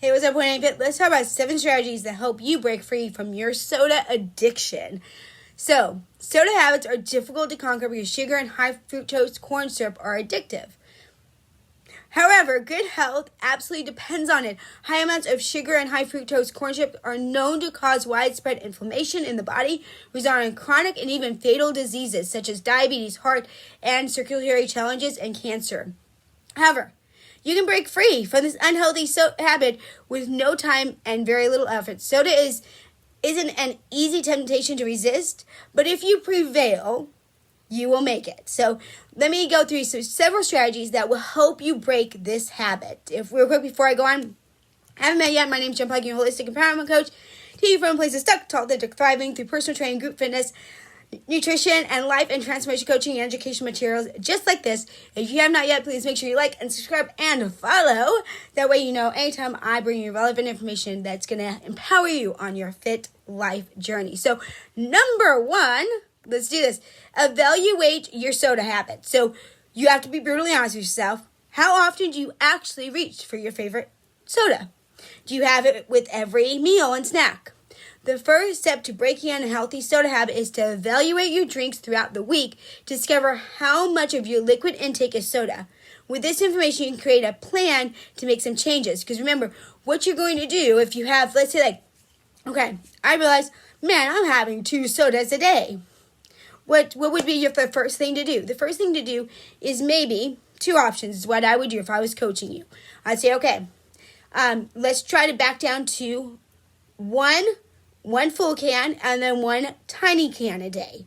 Hey, what's up, Point Fit? Let's talk about 7 strategies that help you break free from your soda addiction. So, soda habits are difficult to conquer because sugar and high fructose corn syrup are addictive. However, good health absolutely depends on it. High amounts of sugar and high fructose corn syrup are known to cause widespread inflammation in the body, resulting in chronic and even fatal diseases such as diabetes, heart and circulatory challenges, and cancer. However, you can break free from this unhealthy habit with no time and very little effort. Soda isn't an easy temptation to resist, but if you prevail, you will make it. So let me go through several strategies that will help you break this habit. Real quick before I go on, haven't met yet, my name is Jen Pleitgen, holistic empowerment coach. Take you from places stuck to authentic thriving through personal training, group fitness, nutrition, and life and transformation coaching and education materials just like this. If you have not yet, please make sure you like and subscribe and follow. That way you know anytime I bring you relevant information that's going to empower you on your fit life journey. So number 1, let's do this. Evaluate your soda habit. So you have to be brutally honest with yourself. How often do you actually reach for your favorite soda? Do you have it with every meal and snack? The first step to breaking an unhealthy soda habit is to evaluate your drinks throughout the week to discover how much of your liquid intake is soda. With this information, you can create a plan to make some changes. Because remember, what you're going to do if you have, let's say okay, I realize, man, I'm having 2 sodas a day. What would be the first thing to do? The first thing to do is maybe 2 options is what I would do if I was coaching you. I'd say, okay, let's try to back down to one full can and then 1 tiny can a day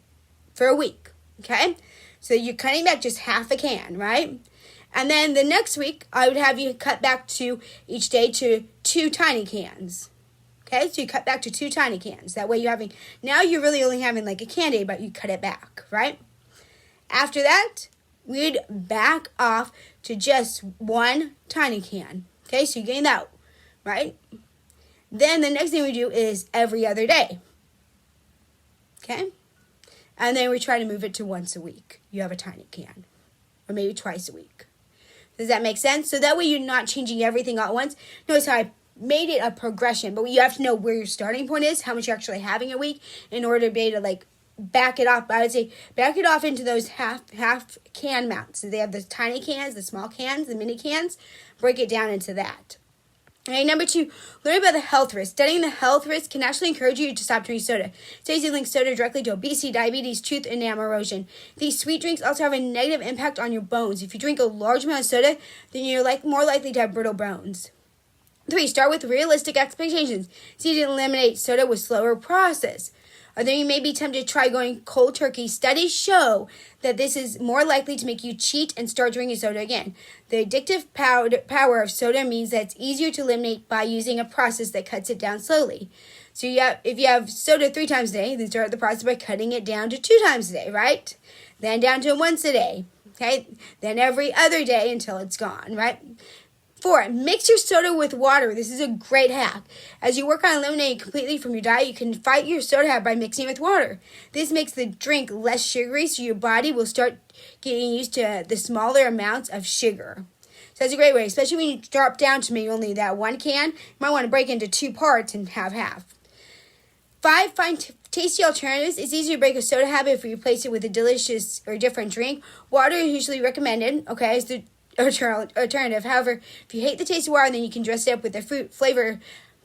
for a week, okay? So you're cutting back just half a can, right? And then the next week, I would have you cut back to each day to 2 tiny cans. Okay, so you cut back to 2 tiny cans. That way now you're really only having like a can a day, but you cut it back, right? After that, we'd back off to just 1 tiny can. Okay, so you're getting that, right? Then the next thing we do is every other day. Okay? And then we try to move it to once a week. You have a tiny can. Or maybe twice a week. Does that make sense? So that way you're not changing everything all at once. Notice how I made it a progression, but you have to know where your starting point is, how much you're actually having a week in order to be able to back it off. I would say back it off into those half can amounts. So they have the tiny cans, the small cans, the mini cans. Break it down into that. Okay, number 2, learn about the health risk. Studying the health risk can actually encourage you to stop drinking soda. Studies link soda directly to obesity, diabetes, tooth and enamel erosion. These sweet drinks also have a negative impact on your bones. If you drink a large amount of soda, then you're more likely to have brittle bones. 3, start with realistic expectations. See to eliminate soda with slower process. Then you may be tempted to try going cold turkey. Studies show that this is more likely to make you cheat and start drinking soda again. The addictive power of soda means that it's easier to eliminate by using a process that cuts it down slowly. So if you have soda 3 times a day, then start the process by cutting it down to 2 times a day, right? Then down to once a day, okay? Then every other day until it's gone, right? 4, mix your soda with water. This is a great hack. As you work on eliminating completely from your diet, you can fight your soda habit by mixing it with water. This makes the drink less sugary, so your body will start getting used to the smaller amounts of sugar. So that's a great way, especially when you drop down to maybe only that 1 can. You might want to break into 2 parts and have half. 5, find tasty alternatives. It's easy to break a soda habit if you replace it with a delicious or different drink. Water is usually recommended, okay, as the alternative. However, if you hate the taste of water, then you can dress it up with the fruit flavor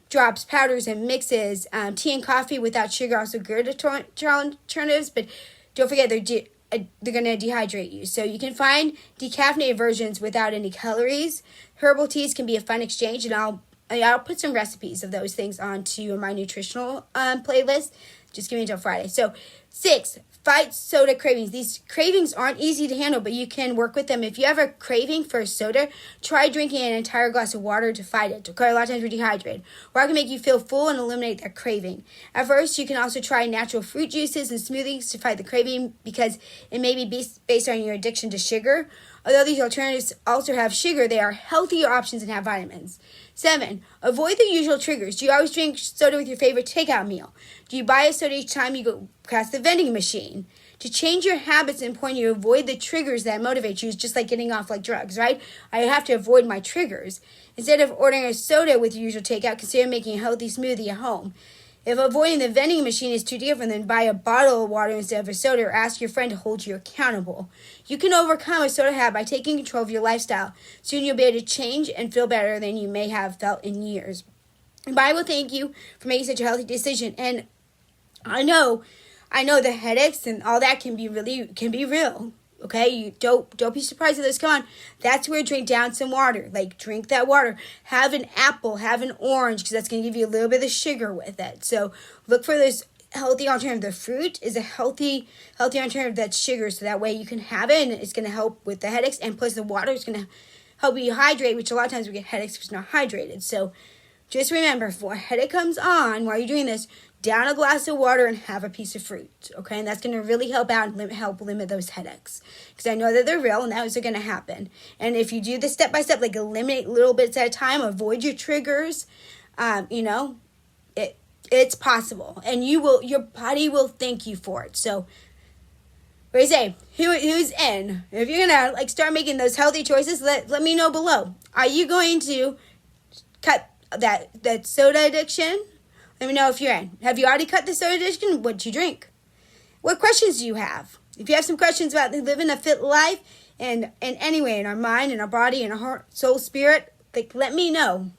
drops, powders, and mixes. Tea and coffee without sugar are also good alternatives, but don't forget they're going to dehydrate you. So you can find decaffeinated versions without any calories. Herbal teas can be a fun exchange, and I'll put some recipes of those things onto my nutritional playlist. Just give me until Friday. So 6, fight soda cravings. These cravings aren't easy to handle, but you can work with them. If you have a craving for soda, try drinking an entire glass of water to fight it. Okay, a lot of times we're dehydrated. Water can make you feel full and eliminate that craving. At first, you can also try natural fruit juices and smoothies to fight the craving because it may be based on your addiction to sugar. Although these alternatives also have sugar, they are healthier options and have vitamins. 7, avoid the usual triggers. Do you always drink soda with your favorite takeout meal? Do you buy a soda each time you go past the vending machine? To change your habits and point you avoid the triggers that motivate you, is just like getting off like drugs, right? I have to avoid my triggers. Instead of ordering a soda with your usual takeout, consider making a healthy smoothie at home. If avoiding the vending machine is too different, then buy a bottle of water instead of a soda, or ask your friend to hold you accountable. You can overcome a soda habit by taking control of your lifestyle. Soon you'll be able to change and feel better than you may have felt in years. The Bible, thank you for making such a healthy decision. And I know the headaches and all that can be real. Okay, you don't be surprised if those come on. That's where drink down some water. Like, drink that water. Have an apple, have an orange, because that's going to give you a little bit of sugar with it. So look for this healthy alternative. The fruit is a healthy alternative that's sugar, so that way you can have it, and it's going to help with the headaches. And plus, the water is going to help you hydrate, which a lot of times we get headaches because we're not hydrated. So just remember, if a headache comes on while you're doing this, down a glass of water and have a piece of fruit, okay? And that's going to really help out and help limit those headaches, because I know that they're real and those are going to happen. And if you do this step by step, like eliminate little bits at a time, avoid your triggers, it's possible, and your body will thank you for it. So, what do you say? Who's in? If you're gonna start making those healthy choices, let me know below. Are you going to cut that soda addiction? Let me know if you're in. Have you already cut the soda addiction? What do you drink? What questions do you have? If you have some questions about living a fit life and in any way, in our mind, in our body, in our heart, soul, spirit, let me know.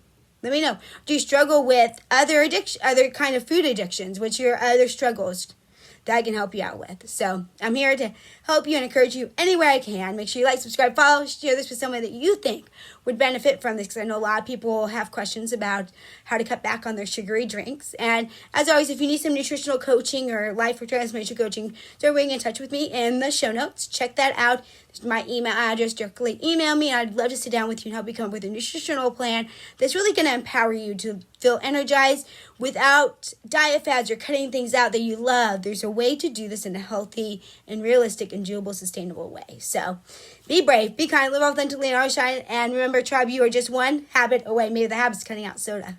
Let me know. Do you struggle with other kind of food addictions? What's your other struggles that I can help you out with? So I'm here to help you and encourage you any way I can. Make sure you like, subscribe, follow, share this with someone that you think would benefit from this, because I know a lot of people have questions about how to cut back on their sugary drinks. And as always, if you need some nutritional coaching or life or transformation coaching, so get in touch with me in the show notes. Check that out. There's my email address. Directly email me. I'd love to sit down with you and help you come up with a nutritional plan that's really going to empower you to feel energized without diet fads or cutting things out that you love. There's a way to do this in a healthy and realistic and doable, sustainable way. So be brave, be kind, live authentically, and always shine. And remember, tribe, you are just one habit away. Maybe the habit's cutting out soda.